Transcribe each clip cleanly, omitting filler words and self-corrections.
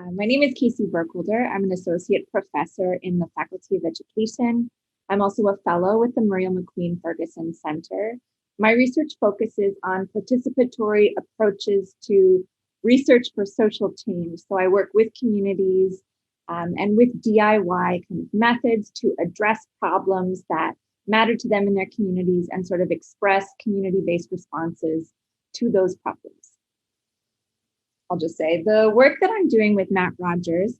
My name is Casey Burkholder. I'm an associate professor in the Faculty of Education. I'm also a fellow with the Muriel McQueen Ferguson Center. My research focuses on participatory approaches to research for social change. So I work with communities and with DIY kind of methods to address problems that matter to them in their communities and sort of express community-based responses to those problems. I'll just say the work that I'm doing with Matt Rogers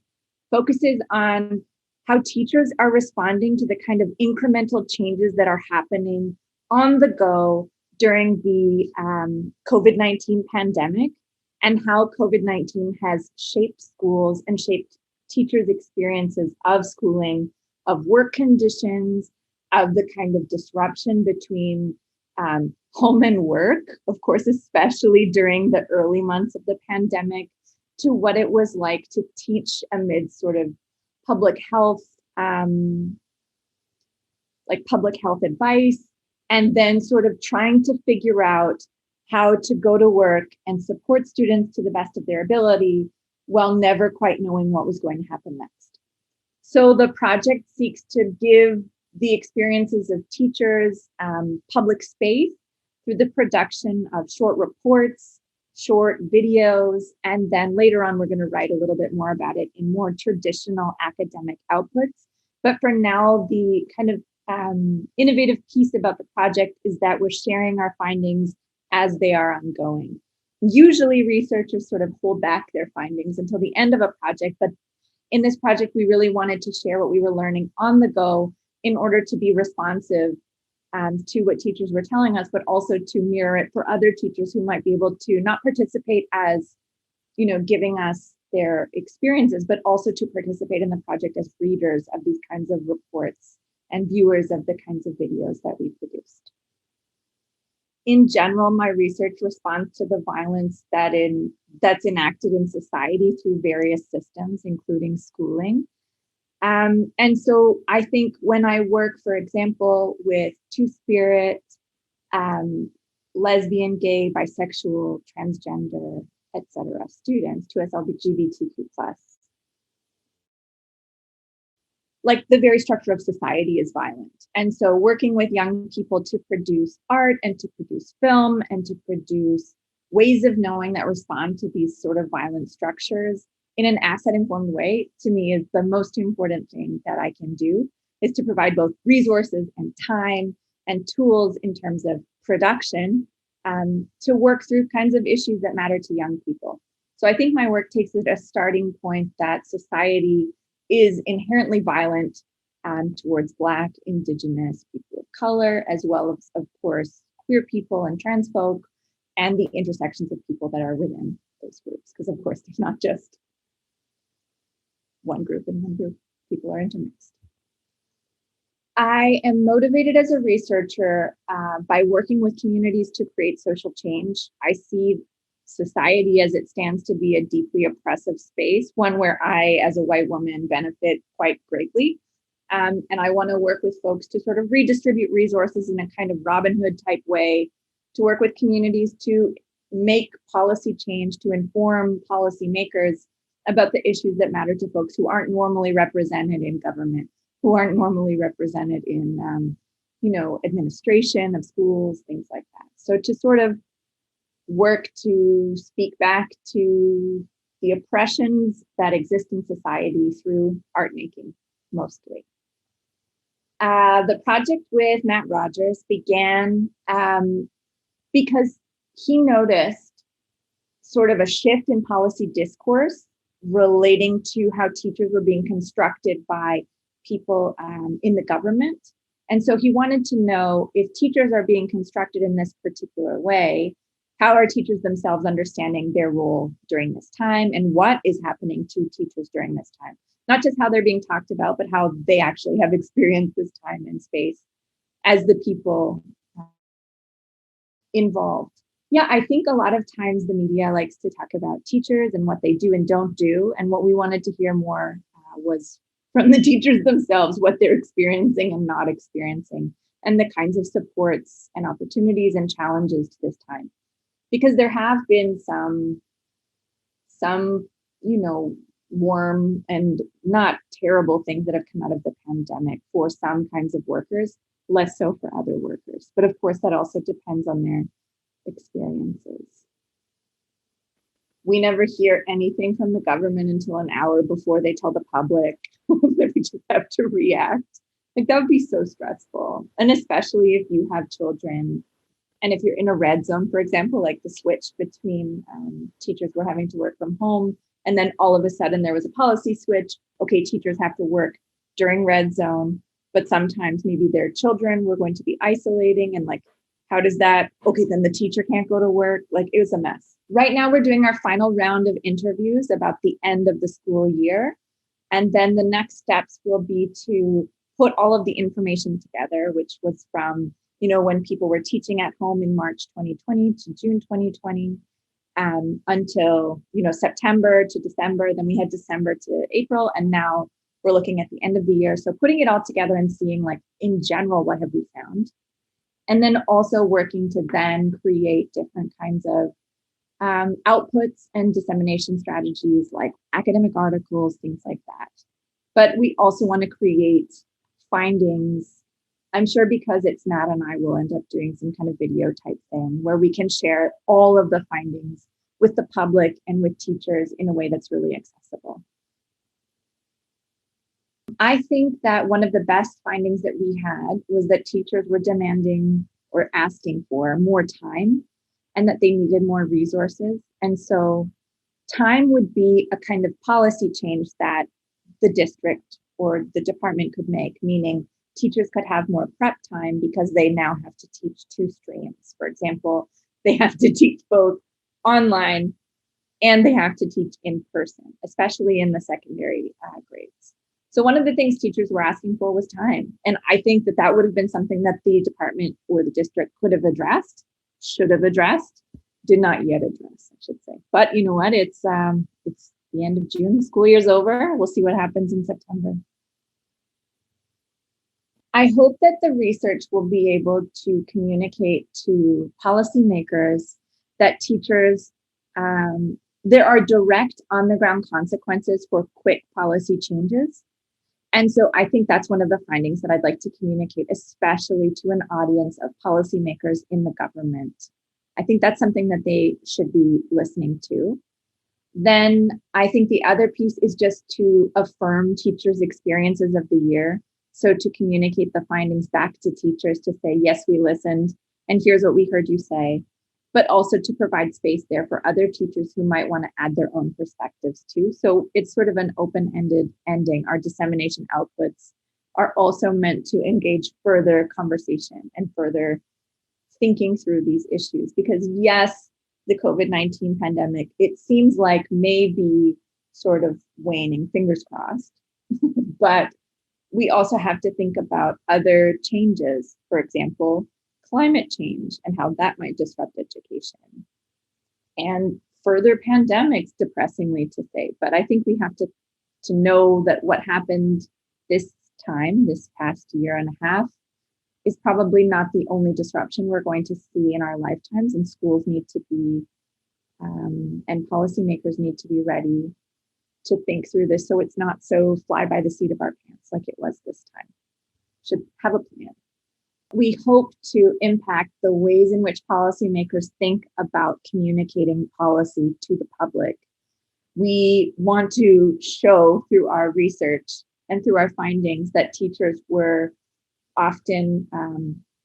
focuses on how teachers are responding to the kind of incremental changes that are happening on the go during the COVID-19 pandemic, and how COVID-19 has shaped schools and shaped teachers' experiences of schooling, of work conditions, of the kind of disruption between home and work, of course, especially during the early months of the pandemic, to what it was like to teach amid sort of public health, public health advice, and then sort of trying to figure out how to go to work and support students to the best of their ability while never quite knowing what was going to happen next. So the project seeks to give the experiences of teachers public space through the production of short reports, short videos, and then later on, we're going to write a little bit more about it in more traditional academic outputs. But for now, the kind of innovative piece about the project is that we're sharing our findings as they are ongoing. Usually researchers sort of hold back their findings until the end of a project, but in this project, we really wanted to share what we were learning on the go in order to be responsive to what teachers were telling us, but also to mirror it for other teachers who might be able to not participate as, giving us their experiences, but also to participate in the project as readers of these kinds of reports and viewers of the kinds of videos that we produced. In general, my research responds to the violence that's enacted in society through various systems, including schooling. And so I think when I work, for example, with Two-Spirit, lesbian, gay, bisexual, transgender, etc. students, 2SLGBTQ+, like the very structure of society is violent. And so working with young people to produce art and to produce film and to produce ways of knowing that respond to these sort of violent structures in an asset-informed way, to me, is the most important thing that I can do, is to provide both resources and time and tools in terms of production to work through kinds of issues that matter to young people. So I think my work takes it a starting point that society is inherently violent towards Black, Indigenous, people of color, as well as, of course, queer people and trans folk, and the intersections of people that are within those groups. Because, of course, there's not just one group and one group, people are intermixed. I am motivated as a researcher by working with communities to create social change. I see society as it stands to be a deeply oppressive space, one where I, as a white woman, benefit quite greatly. And I want to work with folks to sort of redistribute resources in a kind of Robin Hood type way, to work with communities to make policy change, to inform policymakers about the issues that matter to folks who aren't normally represented in government, who aren't normally represented in, administration of schools, things like that. So to sort of work to speak back to the oppressions that exist in society through art making, mostly. The project with Matt Rogers began because he noticed sort of a shift in policy discourse relating to how teachers were being constructed by people in the government. And so he wanted to know, if teachers are being constructed in this particular way, how are teachers themselves understanding their role during this time, and what is happening to teachers during this time? Not just how they're being talked about, but how they actually have experienced this time and space as the people involved. Yeah, I think a lot of times the media likes to talk about teachers and what they do and don't do. And what we wanted to hear more was from the teachers themselves, what they're experiencing and not experiencing, and the kinds of supports and opportunities and challenges to this time. Because there have been some warm and not terrible things that have come out of the pandemic for some kinds of workers, less so for other workers. But of course, that also depends on their experiences. We never hear anything from the government until an hour before they tell the public that we just have to react. Like that would be so stressful. And especially if you have children and if you're in a red zone, for example, like the switch between teachers were having to work from home. And then all of a sudden there was a policy switch. Okay, teachers have to work during red zone, but sometimes maybe their children were going to be isolating and like, how does that, okay, then the teacher can't go to work. Like it was a mess. Right now we're doing our final round of interviews about the end of the school year. And then the next steps will be to put all of the information together, which was from, when people were teaching at home in March 2020 to June 2020, until, September to December. Then we had December to April, and now we're looking at the end of the year. So putting it all together and seeing like in general, what have we found? And then also working to then create different kinds of outputs and dissemination strategies like academic articles, things like that. But we also want to create findings. I'm sure because it's Matt and I will end up doing some kind of video type thing where we can share all of the findings with the public and with teachers in a way that's really accessible. I think that one of the best findings that we had was that teachers were demanding or asking for more time and that they needed more resources. And so time would be a kind of policy change that the district or the department could make, meaning teachers could have more prep time because they now have to teach two streams. For example, they have to teach both online and they have to teach in person, especially in the secondary grades. So one of the things teachers were asking for was time. And I think that that would have been something that the department or the district could have addressed, should have addressed, did not yet address, I should say. But you know what? It's the end of June, school year's over. We'll see what happens in September. I hope that the research will be able to communicate to policymakers that teachers, there are direct on-the-ground consequences for quick policy changes. And so I think that's one of the findings that I'd like to communicate, especially to an audience of policymakers in the government. I think that's something that they should be listening to. Then I think the other piece is just to affirm teachers' experiences of the year. So to communicate the findings back to teachers to say, yes, we listened, and here's what we heard you say, but also to provide space there for other teachers who might want to add their own perspectives too. So it's sort of an open-ended ending. Our dissemination outputs are also meant to engage further conversation and further thinking through these issues. Because yes, the COVID-19 pandemic, it seems like maybe sort of waning, fingers crossed, but we also have to think about other changes, for example, climate change and how that might disrupt education. And further pandemics, depressingly to say. But I think we have to know that what happened this time, this past year and a half, is probably not the only disruption we're going to see in our lifetimes, and schools need to be, and policymakers need to be ready to think through this so it's not so fly by the seat of our pants like it was this time. Should have a plan. We hope to impact the ways in which policymakers think about communicating policy to the public. We want to show through our research and through our findings that teachers were often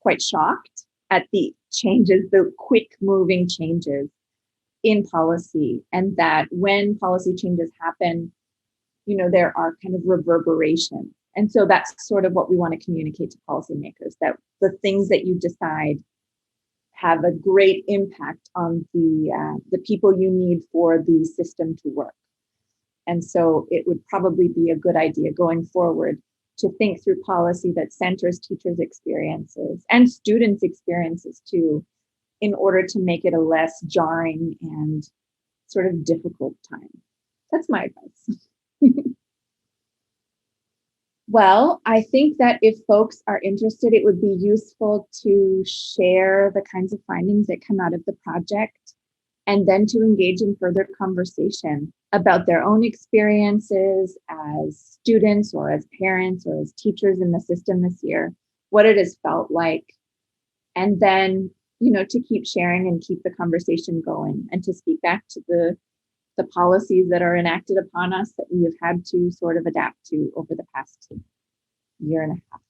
quite shocked at the changes, the quick moving changes in policy, and that when policy changes happen, there are kind of reverberations. And so that's sort of what we want to communicate to policymakers, that the things that you decide have a great impact on the people you need for the system to work. And so it would probably be a good idea going forward to think through policy that centers teachers' experiences and students' experiences too, in order to make it a less jarring and sort of difficult time. That's my advice. Well, I think that if folks are interested, it would be useful to share the kinds of findings that come out of the project. and then to engage in further conversation about their own experiences as students or as parents or as teachers in the system this year, what it has felt like, and then, to keep sharing and keep the conversation going, and to speak back to the policies that are enacted upon us that we have had to sort of adapt to over the past year and a half.